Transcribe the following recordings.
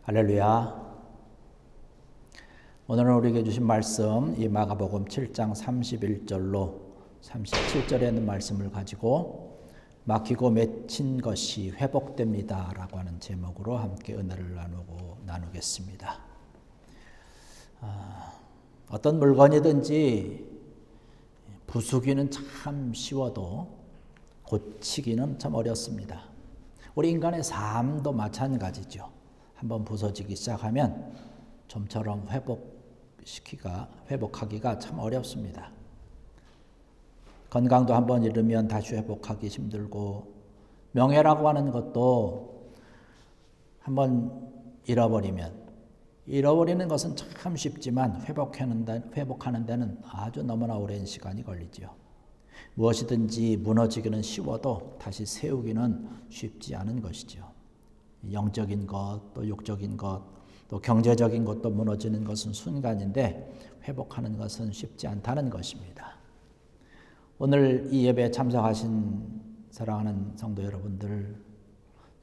할렐루야. 오늘은 우리에게 주신 말씀 이 마가복음 7장 31절로 37절에 있는 말씀을 가지고 막히고 맺힌 것이 회복됩니다 라고 하는 제목으로 함께 은혜를 나누겠습니다. 어떤 물건이든지 부수기는 참 쉬워도 고치기는 참 어렵습니다. 우리 인간의 삶도 마찬가지죠. 한번 부서지기 시작하면 좀처럼 회복하기가 참 어렵습니다. 건강도 한번 잃으면 다시 회복하기 힘들고, 명예라고 하는 것도 한번 잃어버리는 것은 참 쉽지만 회복하는 데는 아주 너무나 오랜 시간이 걸리죠. 무엇이든지 무너지기는 쉬워도 다시 세우기는 쉽지 않은 것이죠. 영적인 것, 또 육적인 것, 또 경제적인 것도 무너지는 것은 순간인데 회복하는 것은 쉽지 않다는 것입니다. 오늘 이 예배에 참석하신 사랑하는 성도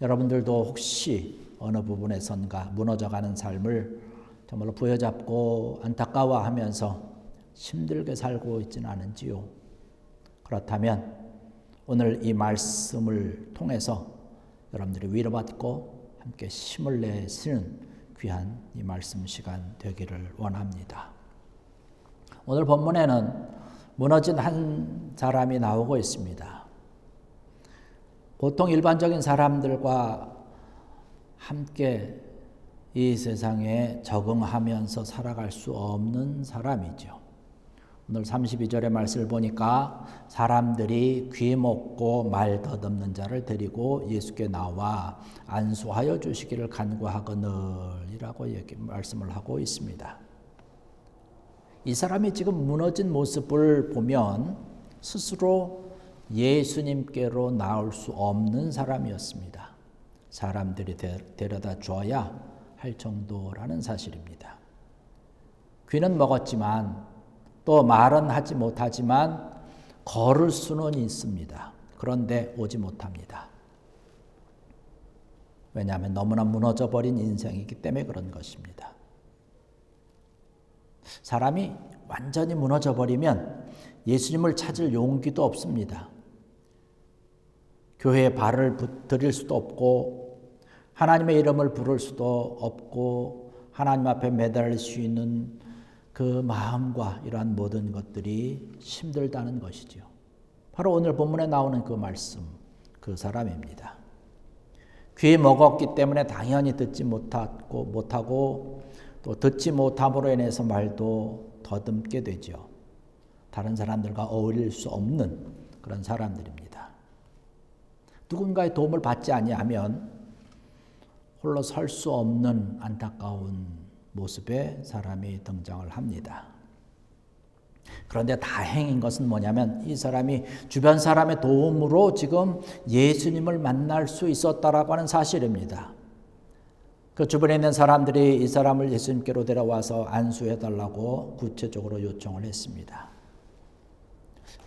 여러분들도 혹시 어느 부분에선가 무너져가는 삶을 정말로 부여잡고 안타까워하면서 힘들게 살고 있지는 않은지요? 그렇다면 오늘 이 말씀을 통해서 여러분들이 위로받고 함께 힘을 내시는 귀한 이 말씀 시간 되기를 원합니다. 오늘 본문에는 무너진 한 사람이 나오고 있습니다. 보통 일반적인 사람들과 함께 이 세상에 적응하면서 살아갈 수 없는 사람이죠. 오늘 32절의 말씀을 보니까 사람들이 귀 먹고 말 더듬는 자를 데리고 예수께 나와 안수하여 주시기를 간구하거늘이라고 말씀을 하고 있습니다. 이 사람이 지금 무너진 모습을 보면 스스로 예수님께로 나올 수 없는 사람이었습니다. 사람들이 데려다 줘야 할 정도라는 사실입니다. 귀는 먹었지만 또 말은 하지 못하지만 걸을 수는 있습니다. 그런데 오지 못합니다. 왜냐하면 너무나 무너져버린 인생이기 때문에 그런 것입니다. 사람이 완전히 무너져버리면 예수님을 찾을 용기도 없습니다. 교회에 발을 들일 수도 없고 하나님의 이름을 부를 수도 없고 하나님 앞에 매달릴 수 있는 그 마음과 이러한 모든 것들이 힘들다는 것이죠. 바로 오늘 본문에 나오는 그 말씀, 그 사람입니다. 귀 먹었기 때문에 당연히 듣지 못하고 또 듣지 못함으로 인해서 말도 더듬게 되죠. 다른 사람들과 어울릴 수 없는 그런 사람들입니다. 누군가의 도움을 받지 아니하면 홀로 설 수 없는 안타까운 모습의 사람이 등장을 합니다. 그런데 다행인 것은 뭐냐면 이 사람이 주변 사람의 도움으로 지금 예수님을 만날 수 있었다라고 하는 사실입니다. 그 주변에 있는 사람들이 이 사람을 예수님께로 데려와서 안수해달라고 구체적으로 요청을 했습니다.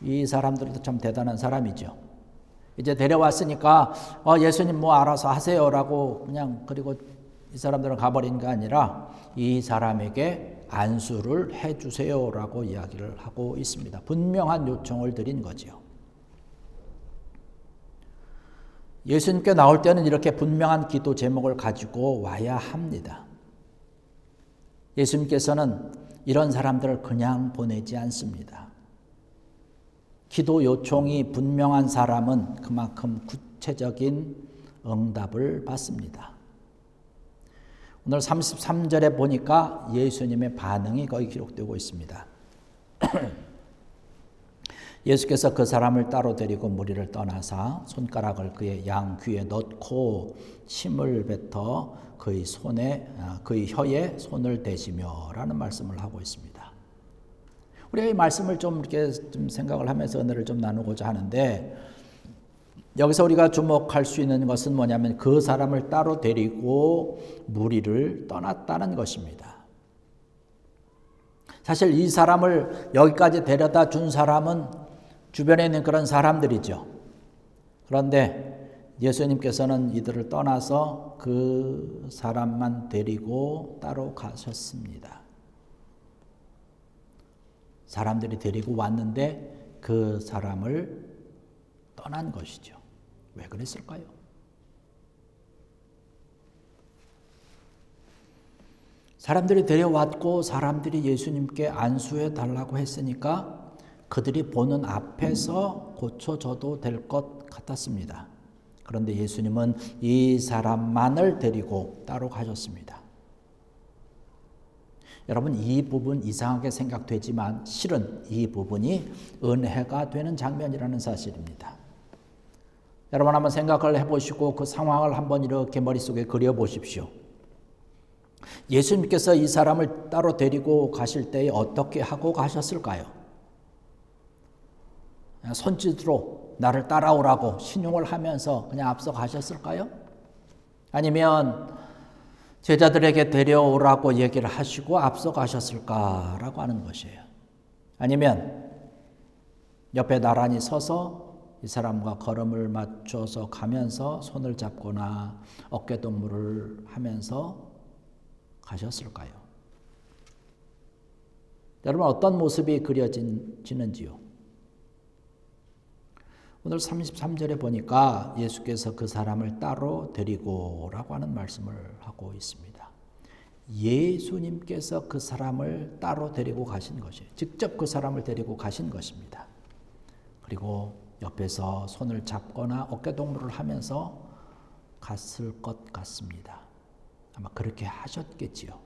이 사람들도 참 대단한 사람이죠. 이제 데려왔으니까 예수님 뭐 알아서 하세요라고 그리고 이 사람들은 가버린 게 아니라 이 사람에게 안수를 해주세요라고 이야기를 하고 있습니다. 분명한 요청을 드린 거죠. 예수님께 나올 때는 이렇게 분명한 기도 제목을 가지고 와야 합니다. 예수님께서는 이런 사람들을 그냥 보내지 않습니다. 기도 요청이 분명한 사람은 그만큼 구체적인 응답을 받습니다. 오늘 33절에 보니까 예수님의 반응이 거기 기록되고 있습니다. 예수께서 그 사람을 따로 데리고 무리를 떠나사 손가락을 그의 양귀에 넣고 침을 뱉어 그의 혀에 손을 대시며 라는 말씀을 하고 있습니다. 우리가 이 말씀을 좀 생각을 하면서 은혜를 좀 나누고자 하는데, 여기서 우리가 주목할 수 있는 것은 뭐냐면 그 사람을 따로 데리고 무리를 떠났다는 것입니다. 사실 이 사람을 여기까지 데려다 준 사람은 주변에 있는 그런 사람들이죠. 그런데 예수님께서는 이들을 떠나서 그 사람만 데리고 따로 가셨습니다. 사람들이 데리고 왔는데 그 사람을 떠난 것이죠. 왜 그랬을까요? 사람들이 데려왔고 사람들이 예수님께 안수해 달라고 했으니까 그들이 보는 앞에서 고쳐줘도 될 것 같았습니다. 그런데 예수님은 이 사람만을 데리고 따로 가셨습니다. 여러분, 이 부분 이상하게 생각되지만 실은 이 부분이 은혜가 되는 장면이라는 사실입니다. 여러분 한번 생각을 해보시고 그 상황을 한번 이렇게 머릿속에 그려보십시오. 예수님께서 이 사람을 따로 데리고 가실 때에 어떻게 하고 가셨을까요? 손짓으로 나를 따라오라고 신용을 하면서 그냥 앞서 가셨을까요? 아니면 제자들에게 데려오라고 얘기를 하시고 앞서 가셨을까라고 하는 것이에요. 아니면 옆에 나란히 서서 이 사람과 걸음을 맞춰서 가면서 손을 잡거나 어깨동무를 하면서 가셨을까요? 여러분 어떤 모습이 그려지는지요? 오늘 33절에 보니까 예수께서 그 사람을 따로 데리고 라고 하는 말씀을 하고 있습니다. 예수님께서 그 사람을 따로 데리고 가신 것이에요. 직접 그 사람을 데리고 가신 것입니다. 그리고 옆에서 손을 잡거나 어깨동무를 하면서 갔을 것 같습니다. 아마 그렇게 하셨겠지요.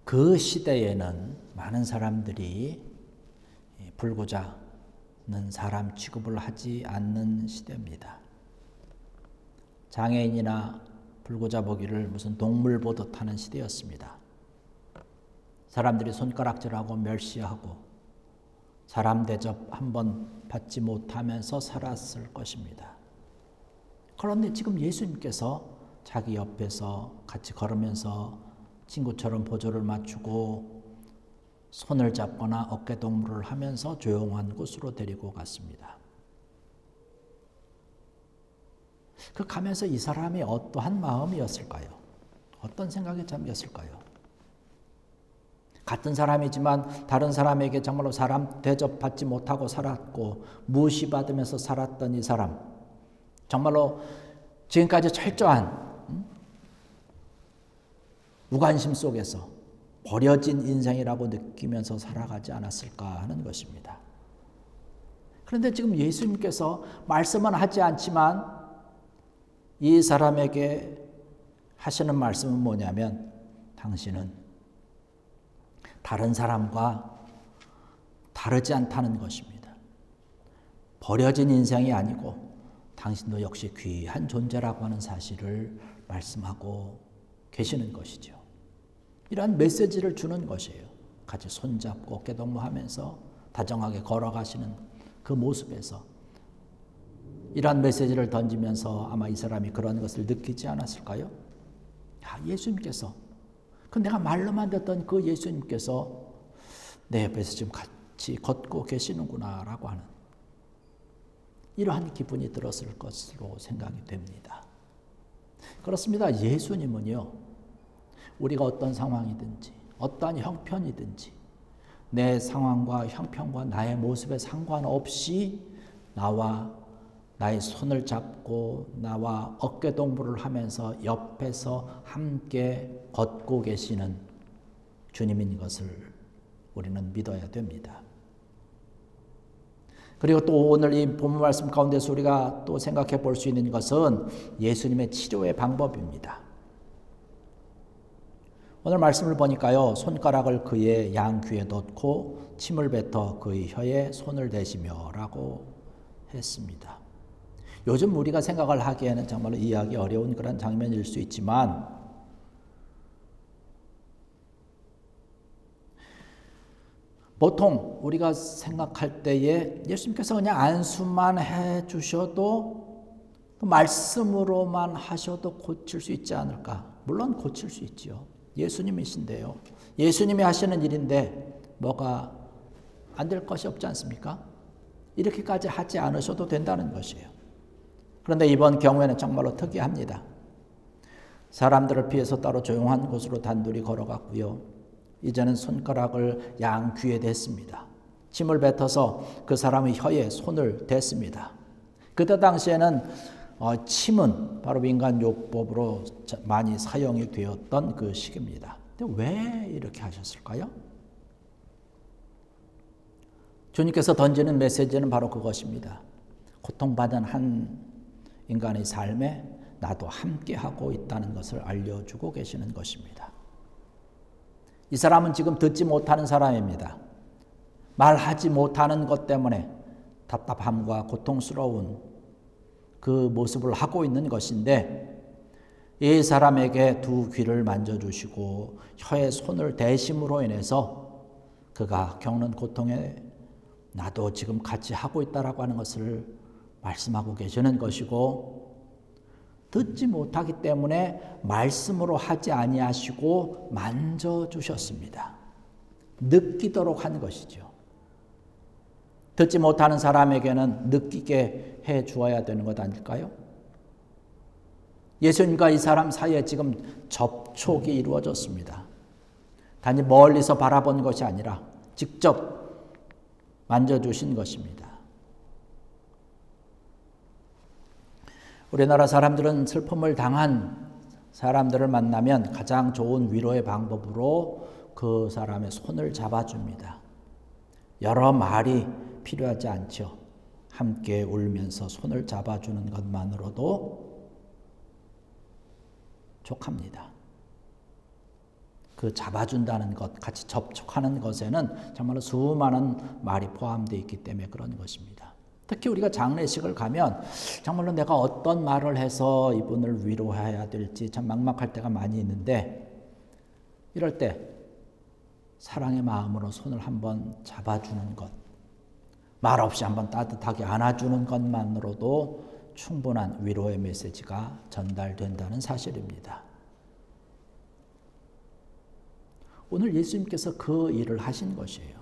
그 시대에는 많은 사람들이 불구자는 사람 취급을 하지 않는 시대입니다. 장애인이나 불구자 보기를 무슨 동물 보듯 하는 시대였습니다. 사람들이 손가락질하고 멸시하고 사람 대접 한번 받지 못하면서 살았을 것입니다. 그런데 지금 예수님께서 자기 옆에서 같이 걸으면서 친구처럼 보조를 맞추고 손을 잡거나 어깨동무를 하면서 조용한 곳으로 데리고 갔습니다. 그 가면서 이 사람이 어떠한 마음이었을까요? 어떤 생각에 잠겼을까요? 같은 사람이지만 다른 사람에게 정말로 사람 대접받지 못하고 살았고 무시받으면서 살았던 이 사람, 정말로 지금까지 철저한 무관심 속에서 버려진 인생이라고 느끼면서 살아가지 않았을까 하는 것입니다. 그런데 지금 예수님께서 말씀은 하지 않지만 이 사람에게 하시는 말씀은 뭐냐면 당신은 다른 사람과 다르지 않다는 것입니다. 버려진 인생이 아니고 당신도 역시 귀한 존재라고 하는 사실을 말씀하고 계시는 것이죠. 이러한 메시지를 주는 것이에요. 같이 손잡고 어깨동무하면서 다정하게 걸어가시는 그 모습에서 이러한 메시지를 던지면서 아마 이 사람이 그런 것을 느끼지 않았을까요? 예수님께서, 내가 말로만 듣던 그 예수님께서 내 옆에서 지금 같이 걷고 계시는구나 라고 하는 이러한 기분이 들었을 것으로 생각이 됩니다. 그렇습니다. 예수님은요, 우리가 어떤 상황이든지 어떠한 형편이든지 내 상황과 형편과 나의 모습에 상관없이 나와 나의 손을 잡고 나와 어깨동무를 하면서 옆에서 함께 걷고 계시는 주님인 것을 우리는 믿어야 됩니다. 그리고 또 오늘 이 본문 말씀 가운데서 우리가 또 생각해 볼 수 있는 것은 예수님의 치료의 방법입니다. 오늘 말씀을 보니까요, 손가락을 그의 양귀에 넣고 침을 뱉어 그의 혀에 손을 대시며 라고 했습니다. 요즘 우리가 생각을 하기에는 정말로 이해하기 어려운 그런 장면일 수 있지만 보통 우리가 생각할 때에 예수님께서 그냥 안수만 해 주셔도 말씀으로만 하셔도 고칠 수 있지 않을까? 물론 고칠 수 있지요. 예수님이신데요. 예수님이 하시는 일인데 뭐가 안 될 것이 없지 않습니까? 이렇게까지 하지 않으셔도 된다는 것이에요. 그런데 이번 경우에는 정말로 특이합니다. 사람들을 피해서 따로 조용한 곳으로 단둘이 걸어갔고요. 이제는 손가락을 양 귀에 댔습니다. 침을 뱉어서 그 사람의 혀에 손을 댔습니다. 그때 당시에는 침은 바로 민간요법으로 많이 사용이 되었던 그 시기입니다. 근데 왜 이렇게 하셨을까요? 주님께서 던지는 메시지는 바로 그것입니다. 고통받은 한 인간의 삶에 나도 함께하고 있다는 것을 알려주고 계시는 것입니다. 이 사람은 지금 듣지 못하는 사람입니다. 말하지 못하는 것 때문에 답답함과 고통스러운 그 모습을 하고 있는 것인데 이 사람에게 두 귀를 만져주시고 혀에 손을 대심으로 인해서 그가 겪는 고통에 나도 지금 같이 하고 있다라고 하는 것을 말씀하고 계시는 것이고 듣지 못하기 때문에 말씀으로 하지 아니하시고 만져주셨습니다. 느끼도록 한 것이죠. 듣지 못하는 사람에게는 느끼게 해 주어야 되는 것 아닐까요? 예수님과 이 사람 사이에 지금 접촉이 이루어졌습니다. 단지 멀리서 바라본 것이 아니라 직접 만져주신 것입니다. 우리나라 사람들은 슬픔을 당한 사람들을 만나면 가장 좋은 위로의 방법으로 그 사람의 손을 잡아줍니다. 여러 말이 필요하지 않죠. 함께 울면서 손을 잡아주는 것만으로도 족합니다. 그 잡아준다는 것, 같이 접촉하는 것에는 정말로 수많은 말이 포함되어 있기 때문에 그런 것입니다. 특히 우리가 장례식을 가면 정말로 내가 어떤 말을 해서 이분을 위로해야 될지 참 막막할 때가 많이 있는데 이럴 때 사랑의 마음으로 손을 한번 잡아주는 것, 말없이 한번 따뜻하게 안아주는 것만으로도 충분한 위로의 메시지가 전달된다는 사실입니다. 오늘 예수님께서 그 일을 하신 것이에요.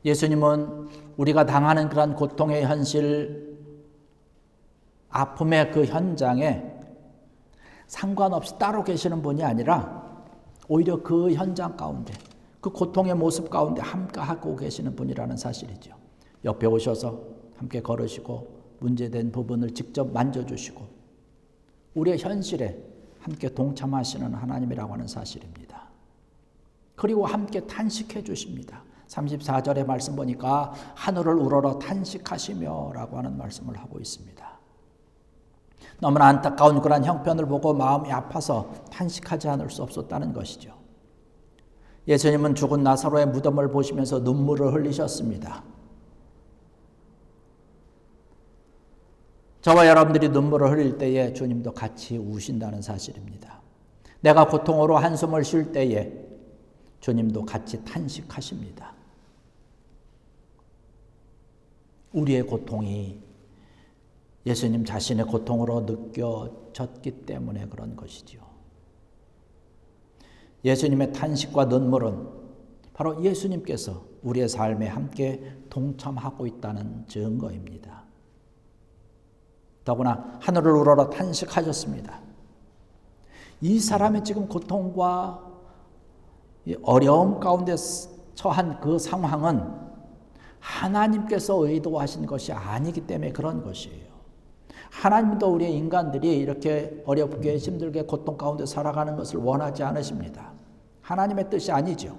예수님은 우리가 당하는 그런 고통의 현실, 아픔의 그 현장에 상관없이 따로 계시는 분이 아니라 오히려 그 현장 가운데, 그 고통의 모습 가운데 함께하고 계시는 분이라는 사실이죠. 옆에 오셔서 함께 걸으시고 문제된 부분을 직접 만져주시고 우리의 현실에 함께 동참하시는 하나님이라고 하는 사실입니다. 그리고 함께 탄식해 주십니다. 34절의 말씀 보니까 하늘을 우러러 탄식하시며 라고 하는 말씀을 하고 있습니다. 너무나 안타까운 그런 형편을 보고 마음이 아파서 탄식하지 않을 수 없었다는 것이죠. 예수님은 죽은 나사로의 무덤을 보시면서 눈물을 흘리셨습니다. 저와 여러분들이 눈물을 흘릴 때에 주님도 같이 우신다는 사실입니다. 내가 고통으로 한숨을 쉴 때에 주님도 같이 탄식하십니다. 우리의 고통이 예수님 자신의 고통으로 느껴졌기 때문에 그런 것이죠. 예수님의 탄식과 눈물은 바로 예수님께서 우리의 삶에 함께 동참하고 있다는 증거입니다. 더구나 하늘을 우러러 탄식하셨습니다. 이 사람의 지금 고통과 어려움 가운데 처한 그 상황은 하나님께서 의도하신 것이 아니기 때문에 그런 것이에요. 하나님도 우리의 인간들이 이렇게 어렵게 힘들게 고통 가운데 살아가는 것을 원하지 않으십니다. 하나님의 뜻이 아니죠.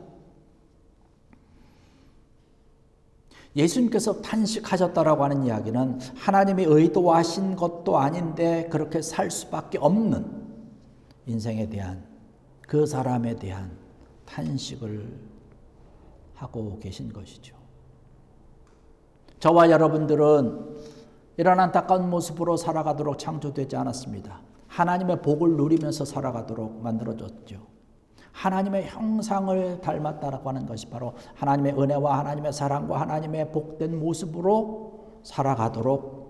예수님께서 탄식하셨다라고 하는 이야기는 하나님이 의도하신 것도 아닌데 그렇게 살 수밖에 없는 인생에 대한 그 사람에 대한 탄식을 하고 계신 것이죠. 저와 여러분들은 이런 안타까운 모습으로 살아가도록 창조되지 않았습니다. 하나님의 복을 누리면서 살아가도록 만들어졌죠. 하나님의 형상을 닮았다라고 하는 것이 바로 하나님의 은혜와 하나님의 사랑과 하나님의 복된 모습으로 살아가도록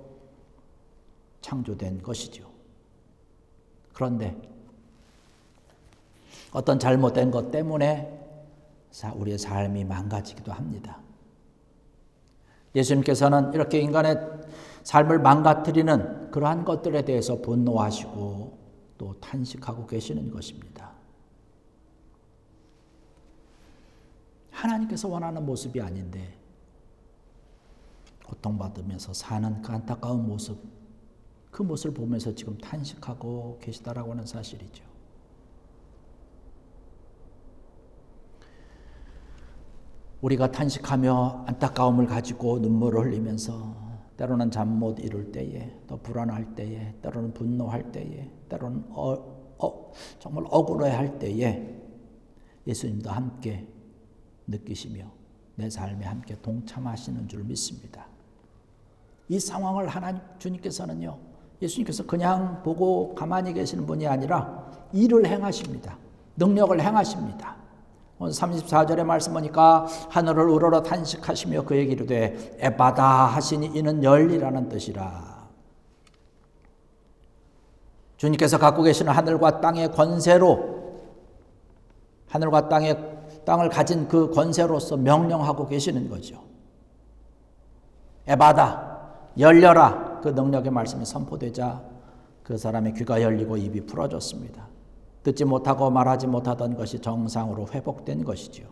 창조된 것이죠. 그런데 어떤 잘못된 것 때문에 우리의 삶이 망가지기도 합니다. 예수님께서는 이렇게 인간의 삶을 망가뜨리는 그러한 것들에 대해서 분노하시고 또 탄식하고 계시는 것입니다. 하나님께서 원하는 모습이 아닌데 고통받으면서 사는 그 안타까운 모습, 그 모습을 보면서 지금 탄식하고 계시다라고 하는 사실이죠. 우리가 탄식하며 안타까움을 가지고 눈물을 흘리면서 때로는 잠 못 이룰 때에, 또 불안할 때에, 때로는 분노할 때에, 때로는 정말 억울해할 때에 예수님도 함께 느끼시며 내 삶에 함께 동참하시는 줄 믿습니다. 이 상황을 하나님 주님께서는요, 예수님께서 그냥 보고 가만히 계시는 분이 아니라 일을 행하십니다. 능력을 행하십니다. 34절의 말씀 보니까 하늘을 우러러 탄식하시며 그에게 이르되 에바다 하시니 이는 열리라는 뜻이라. 주님께서 갖고 계시는 하늘과 땅의 권세로, 하늘과 땅을 가진 그 권세로서 명령하고 계시는 거죠. 에바다, 열려라. 그 능력의 말씀이 선포되자 그 사람의 귀가 열리고 입이 풀어졌습니다. 듣지 못하고 말하지 못하던 것이 정상으로 회복된 것이죠.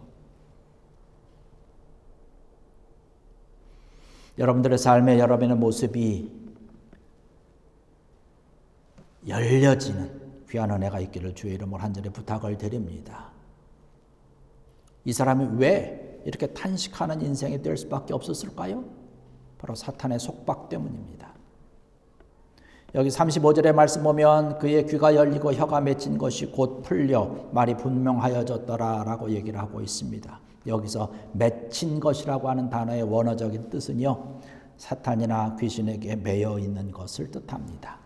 여러분들의 삶에 여러분의 모습이 열려지는 귀한 은혜가 있기를 주의 이름으로 간절히 부탁을 드립니다. 이 사람이 왜 이렇게 탄식하는 인생이 될 수밖에 없었을까요? 바로 사탄의 속박 때문입니다. 여기 35절의 말씀 보면 그의 귀가 열리고 혀가 맺힌 것이 곧 풀려 말이 분명하여졌더라 라고 얘기를 하고 있습니다. 여기서 맺힌 것이라고 하는 단어의 원어적인 뜻은요, 사탄이나 귀신에게 매여 있는 것을 뜻합니다.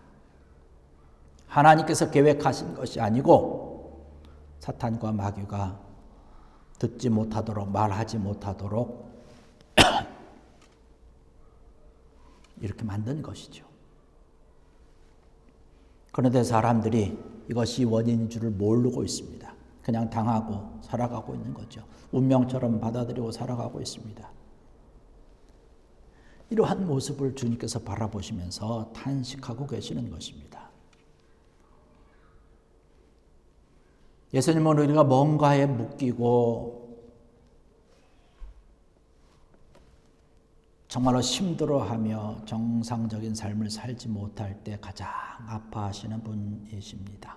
하나님께서 계획하신 것이 아니고 사탄과 마귀가 듣지 못하도록, 말하지 못하도록 이렇게 만든 것이죠. 그런데 사람들이 이것이 원인인 줄을 모르고 있습니다. 그냥 당하고 살아가고 있는 거죠. 운명처럼 받아들이고 살아가고 있습니다. 이러한 모습을 주님께서 바라보시면서 탄식하고 계시는 것입니다. 예수님은 우리가 뭔가에 묶이고 정말로 힘들어하며 정상적인 삶을 살지 못할 때 가장 아파하시는 분이십니다.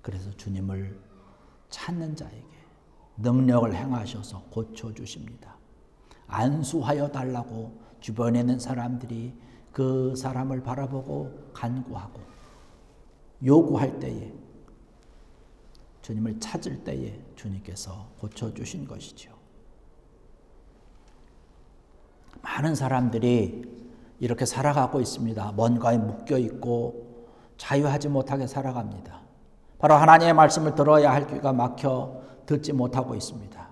그래서 주님을 찾는 자에게 능력을 행하셔서 고쳐주십니다. 안수하여 달라고 주변에 있는 사람들이 그 사람을 바라보고 간구하고 요구할 때에, 주님을 찾을 때에 주님께서 고쳐주신 것이죠. 많은 사람들이 이렇게 살아가고 있습니다. 뭔가에 묶여 있고 자유하지 못하게 살아갑니다. 바로 하나님의 말씀을 들어야 할 귀가 막혀 듣지 못하고 있습니다.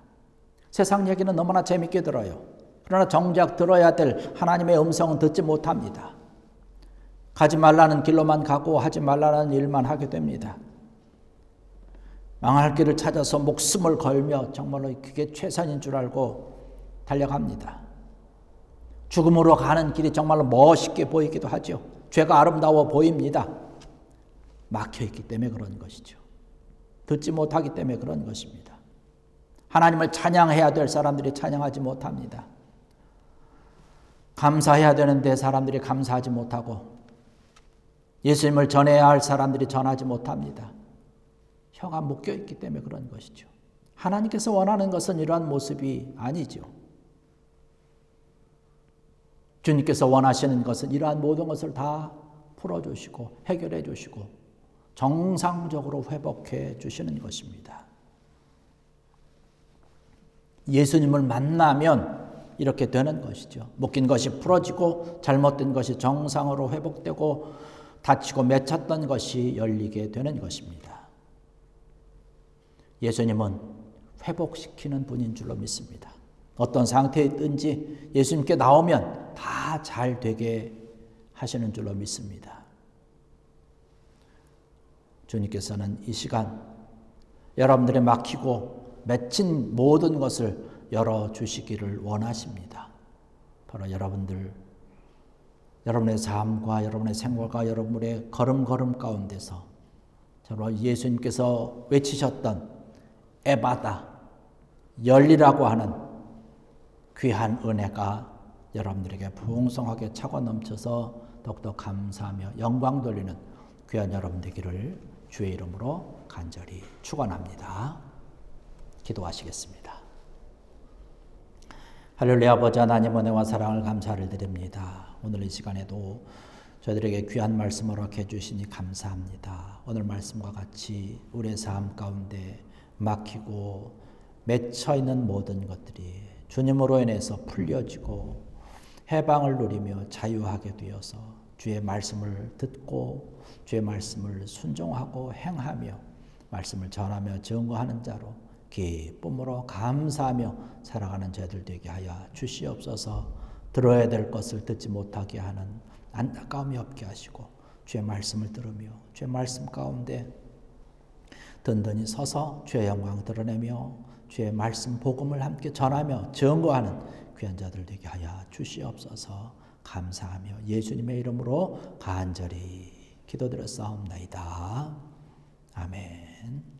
세상 얘기는 너무나 재밌게 들어요. 그러나 정작 들어야 될 하나님의 음성은 듣지 못합니다. 가지 말라는 길로만 가고 하지 말라는 일만 하게 됩니다. 망할 길을 찾아서 목숨을 걸며 정말로 그게 최선인 줄 알고 달려갑니다. 죽음으로 가는 길이 정말로 멋있게 보이기도 하죠. 죄가 아름다워 보입니다. 막혀있기 때문에 그런 것이죠. 듣지 못하기 때문에 그런 것입니다. 하나님을 찬양해야 될 사람들이 찬양하지 못합니다. 감사해야 되는데 사람들이 감사하지 못하고, 예수님을 전해야 할 사람들이 전하지 못합니다. 혀가 묶여있기 때문에 그런 것이죠. 하나님께서 원하는 것은 이러한 모습이 아니죠. 주님께서 원하시는 것은 이러한 모든 것을 다 풀어주시고 해결해 주시고 정상적으로 회복해 주시는 것입니다. 예수님을 만나면 이렇게 되는 것이죠. 묶인 것이 풀어지고 잘못된 것이 정상으로 회복되고 다치고 맺혔던 것이 열리게 되는 것입니다. 예수님은 회복시키는 분인 줄로 믿습니다. 어떤 상태에 있든지 예수님께 나오면 다 잘 되게 하시는 줄로 믿습니다. 주님께서는 이 시간 여러분들의 막히고 맺힌 모든 것을 열어주시기를 원하십니다. 바로 여러분의 삶과 여러분의 생활과 여러분의 걸음걸음 가운데서 바로 예수님께서 외치셨던 에바다, 열리라고 하는 귀한 은혜가 여러분들에게 풍성하게 차고 넘쳐서 더욱더 감사하며 영광 돌리는 귀한 여러분 되기를 주의 이름으로 간절히 축원합니다. 기도하시겠습니다. 할렐루야. 아버지 하나님 은혜와 사랑을 감사를 드립니다. 오늘 이 시간에도 저희들에게 귀한 말씀을 허락해 주시니 감사합니다. 오늘 말씀과 같이 우리의 삶 가운데 막히고 맺혀 있는 모든 것들이 주님으로 인해서 풀려지고 해방을 누리며 자유하게 되어서 주의 말씀을 듣고 주의 말씀을 순종하고 행하며 말씀을 전하며 증거하는 자로 기쁨으로 감사하며 살아가는 저희들 되게 하여 주시옵소서. 들어야 될 것을 듣지 못하게 하는 안타까움이 없게 하시고 주의 말씀을 들으며 주의 말씀 가운데 든든히 서서 주의 영광 드러내며 주의 말씀 복음을 함께 전하며 증거하는 귀한 자들 되게 하여 주시옵소서. 감사하며 예수님의 이름으로 간절히 기도드렸사옵나이다. 아멘.